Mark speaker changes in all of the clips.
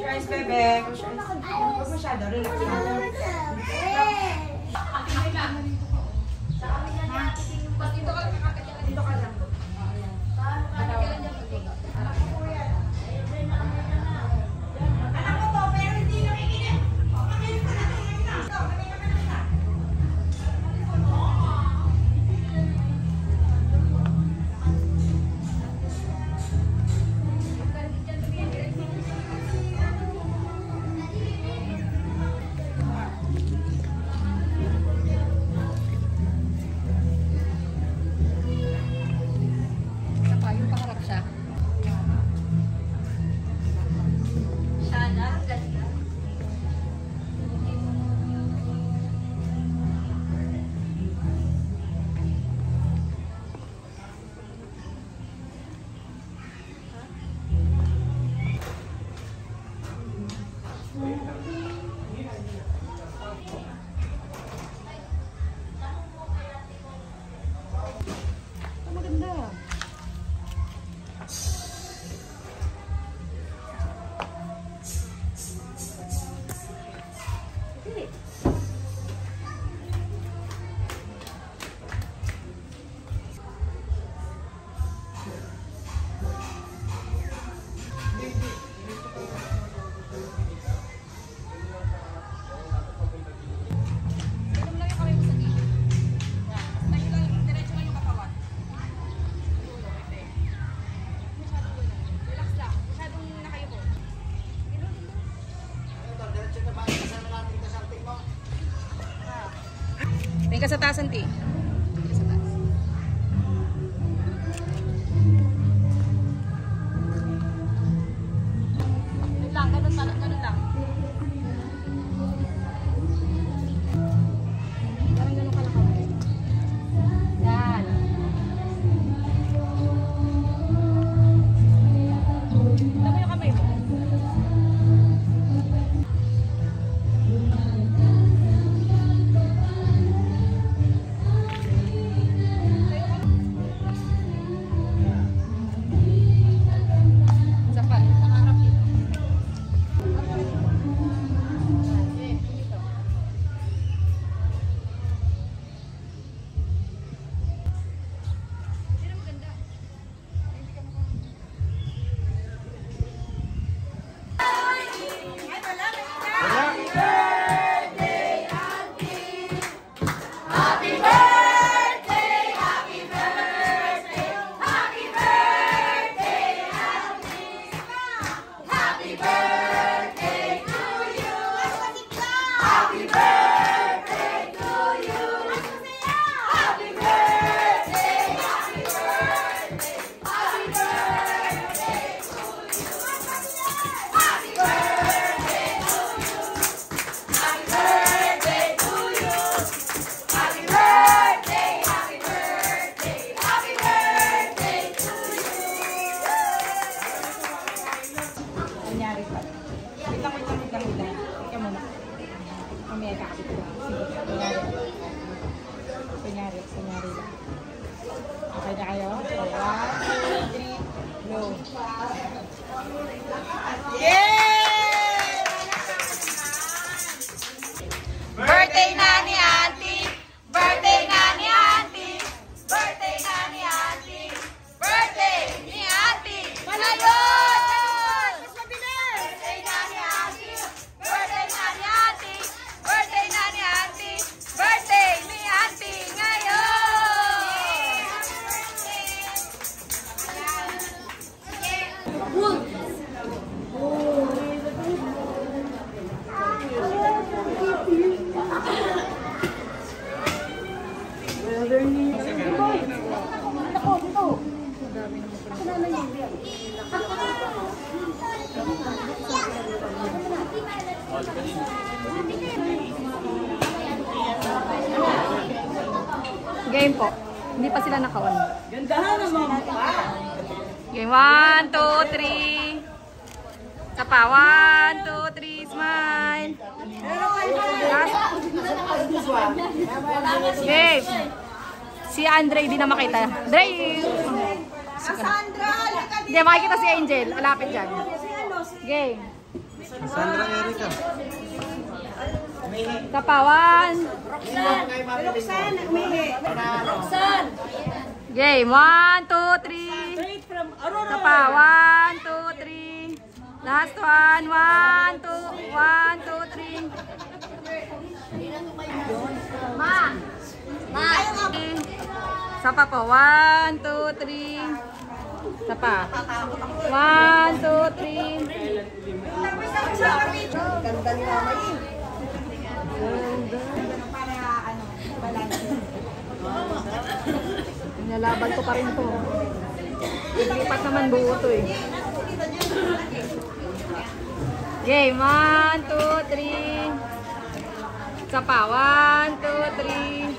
Speaker 1: Close your eyes, bebe. Close your eyes. Huwag masyado. Relax lang. Dito ka lang kakakit. Dito ka lang. Anak ko to, pero hindi nakikinig. Makinig ka na.
Speaker 2: Tingin ka sa taas, Auntie. Ganun lang, ganun lang. Parang ganun ka lang kamay. Yan. Tama yung kamay mo.
Speaker 1: Kunyari lang. Okay na kayo? So, 1, 2, 3, go. Yay! Birthday na ni Auntie! Birthday na ni Auntie! Birthday na ni Auntie! Birthday ni Auntie! Malayon! Mas mabilis! Birthday na ni Auntie! Birthday na ni Auntie! Birthday na ni Auntie! Birthday ni Auntie ngayon!
Speaker 2: Game po. Hindi pa sila naka-on.
Speaker 1: Gandahan naman pa.
Speaker 2: Game 1, 2, 3. Sapa 1, 2, 3. Smile. Game. Si Andre di na makita. Andre!
Speaker 1: Sandra!
Speaker 2: Hindi, makikita si Angel. Alapit dyan. Game.
Speaker 3: Sandra Erica.
Speaker 1: Sapawan.
Speaker 2: Roxanne.
Speaker 1: Game. 1, 2, 3.
Speaker 2: Straight from Aurora.
Speaker 1: Sapa. 1, 2, 3. Last one. 1, 2, 1, 2, 3. Ma. Sapa po. 1, 2, 3. Sapa. 1, 2, 3.
Speaker 2: Ganda ni Mama eh.
Speaker 1: Nalaban ko pa rin to. Lipat naman buo to eh. Game. 1, 2, 3. Sapa. 1, 2, 3.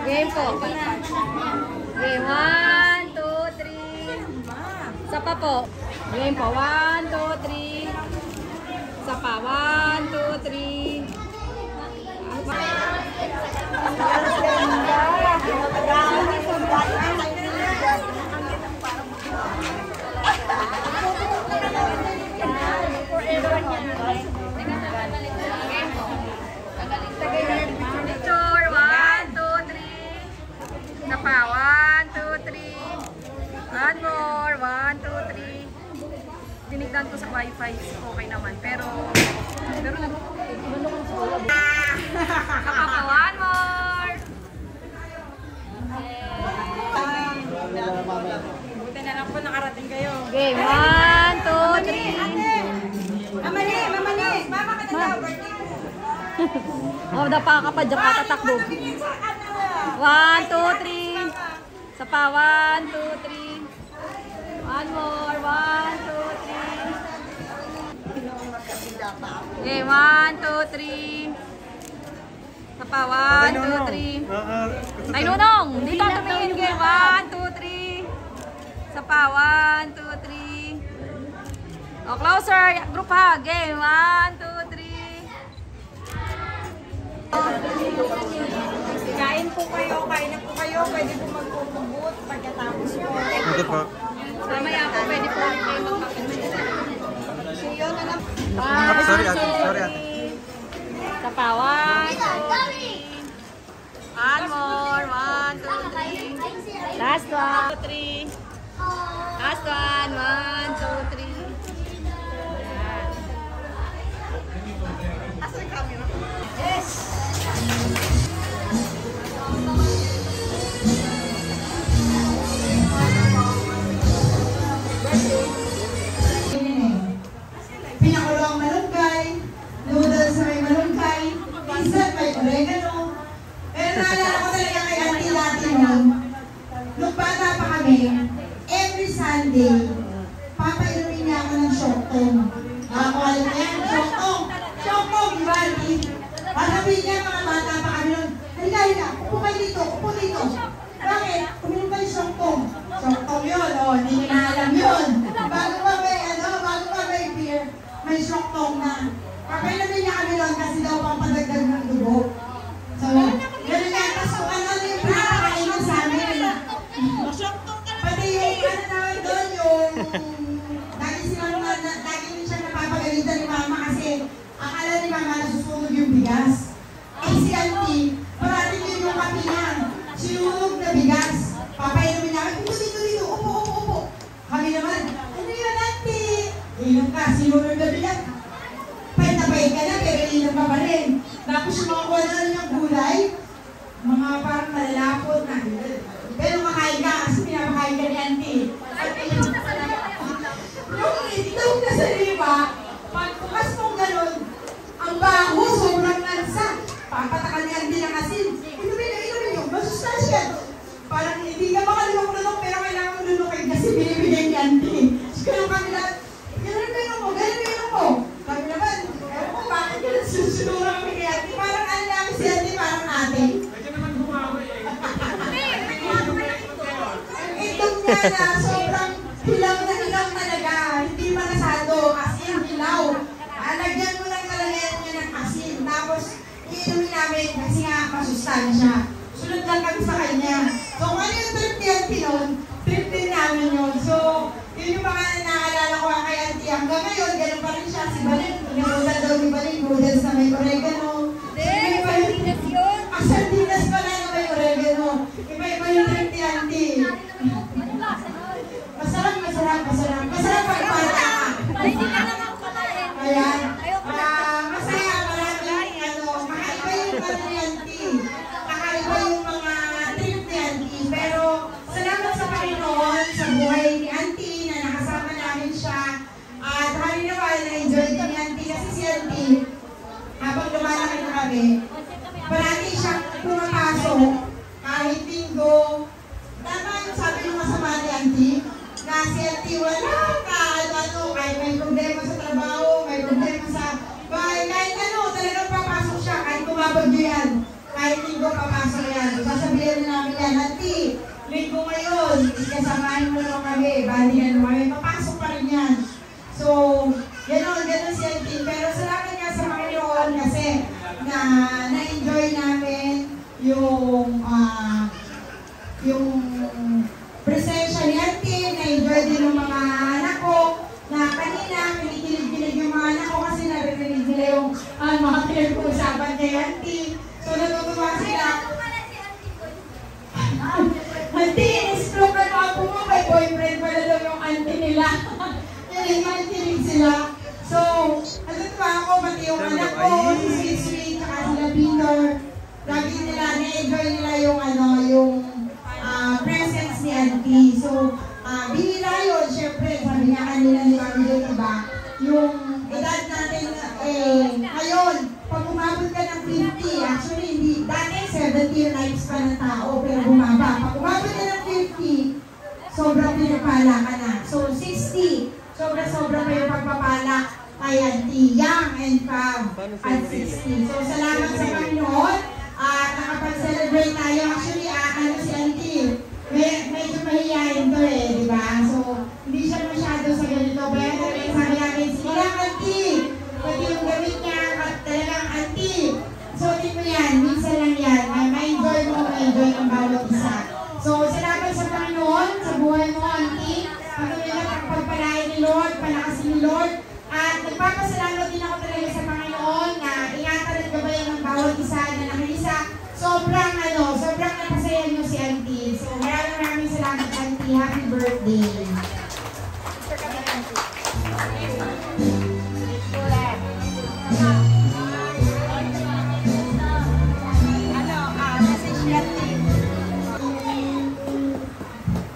Speaker 1: Game po. Game. 1, 2, 3. Sapa po. Game po. 1, 2, 3. Sapa. 1, 2, 3. Picture. 1, 2, 3. Sapa. 1, 2, 3. One more. 1, 2, 3. Tinignan ko sa wifi. Okay naman. Pero Sapa pa. 1 more.
Speaker 2: Buti na lang po nakarating kayo.
Speaker 1: Game. 1, 2, 3.
Speaker 2: Mama ni! Mama ka na daw, birthday ko.
Speaker 1: Oh, dapa ka pa dyan katatakbo. 1, 2, 3. Sapa. 1, 2, 3. One more. 1, 2, 3. Okay, 1, 2, 3. Sapa. 1, 2, 3. Ay, Nunong! Dito ang tumingin kayo. 1, 2, 3. Sapa. 1, 2, 3. Oh, closer. Group hug. Game. 1, 2, 3.
Speaker 2: Kain po kayo, kain na po kayo. Pwede po magpupubot pagkatapos po.
Speaker 3: Ito po.
Speaker 1: Mamaya po, pwede po ulit kayo magpapinsin.
Speaker 2: Siyo na lang.
Speaker 3: Sorry ate, sorry ate.
Speaker 1: Sapa. 1, 2, 3. One more. 1, 2, 3. Last one. 3. Last one. 1, 2, 3.
Speaker 4: Pinakulong malunggay, noodles may malunggay, minsan may oregano. Pero naalala ko talaga kay Auntie dati noon, nung bata pa kami, every Sunday, papainumin niya ako ng shoktong. Nakakuha mo yan, shoktong! Shoktong, di ba, Auntie? Sabihin niya mga bata pa kami noon, halika, upo kayo dito, upo dito. Bakit? Uminom kayo shoktong. Shoktong yun, hindi niyo na alam yun. Bago pa may beer, may shoktong na. Papainumin niya kami noon kasi daw pampadagdag ng dugo. So, ganun yan. Tapos kung ano yung pinapakainin sa amin. Pati yung doon, yung lagi din siya napapagalitan ni Mama kasi akala ni Mama nasusunog yung bigas. Eh si Auntie, parating yun yung kapi niya. Sinunog na bigas. Papainumin namin, dito, upo. Kami naman, ano yun, Auntie? Inom ka, sinunog na bigas. Pahit na pahit ka na, pero inom ka pa rin. Tapos yung mga kuha na yung gulay, mga parang malalapot na. Pero makain ka kasi pinapakain ka ni Auntie. Yung itlog na sa liba, pagbukas mong ganun, ang baho, sobrang lansa. Papatakan ni Auntie ng asin. Inumin nyo, masustansya. Parang hindi ka makalunok-lunok, pero kailangan mo lunukin kasi binibigay ni Auntie. So, ganun kami lahat, ganun mo. Kami naman, ewan ko bakit ganun susunura kami kay Auntie. Parang ano namin si Auntie, parang ate. Ang itlog niya na sobrang hilaw na talaga. Hindi malasado, as in hilaw. Lagyan mo lang talaga yan namin kasi nga masustansya. Sunod lang kami sa kanya. So kung ano yung trip ni Auntie nun, trip din namin yun. So, yun yung mga naalala ko kay Auntie. Hanggang ngayon, ganun pa rin siya. Si Balin, nagulan daw ni Balin, noodles na may oregano.
Speaker 2: Sardinas yun.
Speaker 4: Sardinas pala na may oregano. Iba-iba yung trip ni Auntie. Masarap, masarap, masarap. Masarap pag bata ka.
Speaker 2: Hindi ka naman palain.
Speaker 4: Ayan. Masaya, maraming kakaiba yung ni Auntie. Kakaiba yung mga trip ni Auntie. Pero salamat sa Panginoon sa buhay ni Auntie na nakasama namin siya. At halinawa na-enjoy din ni Auntie kasi si Auntie, habang lumalaki na kami, parati siyang pumapasok kahit linggo. Tama yung sabi ng masama ni Auntie, na si Auntie wala ka, kahit may problema sa trabaho, may problema sa bahay, kahit talagang papasok siya, kahit bumabagyo yan, kahit linggo papasok yan. Sasabihin na namin yan, Auntie, linggo ngayon, ikasamahin mo lang kami, balihan mo kami, papasok pa rin yan. So, gano'n si Auntie. Pero salamat nga sa Panginoon kasi na-enjoy namin yung presensya ni Auntie, na-enjoy din ng mga anak ko, na kanina kinikilig-kilig yung mga anak ko kasi narinig nila yung mga pinag-uusapan kay Auntie. So, natutuwa sila. Auntie, in-stroke ano ako mo, may boyfriend pala daw yung auntie nila. Kinig sila. So, natutuwa ako, pati yung anak ko, si Sweet, saka sila Peter. Lagi nila, na-enjoy nila yung presence ni Auntie. So, bihira yun, syempre, sabi nga kanila ni Mami yung iba, yung edad natin, ngayon, pag umabot ka ng 50, actually, hindi, dati 70 lives pa ng tao, pero bumaba. Pag umabot ka ng 50, sobrang pinapala ka na. So, 60, sobra-sobra pa yung pagpapala kay Auntie, young and calm at 60. So, salamat sa Panginoon at nakapag-celebrate tayo. Actually, si Auntie, medyo mahihayin to di ba? So, hindi siya masyado sa ganito. Pero talagang sabi namin, sige lang, Auntie, pati yung gamit niya, at talagang Auntie, suotin mo yan, minsan lang yan. Ma-enjoy mo, ma-enjoy ang bawat isa. So, salamat sa Panginoon, sa buhay mo, Auntie. Patuloy na pagpagpalain ni Lord, palakasin ni Lord. At nagpapasalamat din ako talaga sa Panginoon na ingatan at gabayan ng bawat isa na nakiisa. Sobrang napasaya niyo si Auntie. So, maraming salamat, Auntie. Happy birthday.
Speaker 2: Message ni Auntie.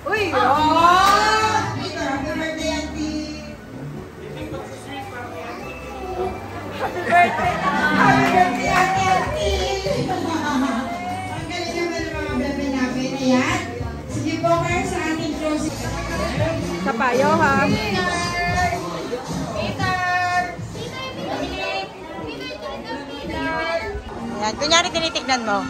Speaker 2: Uy!
Speaker 4: Happy birthday, Auntie.
Speaker 2: Happy birthday!
Speaker 4: Happy birthday, Auntie! Ang galing naman ng mga bebe namin. Ayan. Sige po kayo sa ating closing.
Speaker 2: Sa payo, ha?
Speaker 1: Ayan, kunyari tinitignan mo.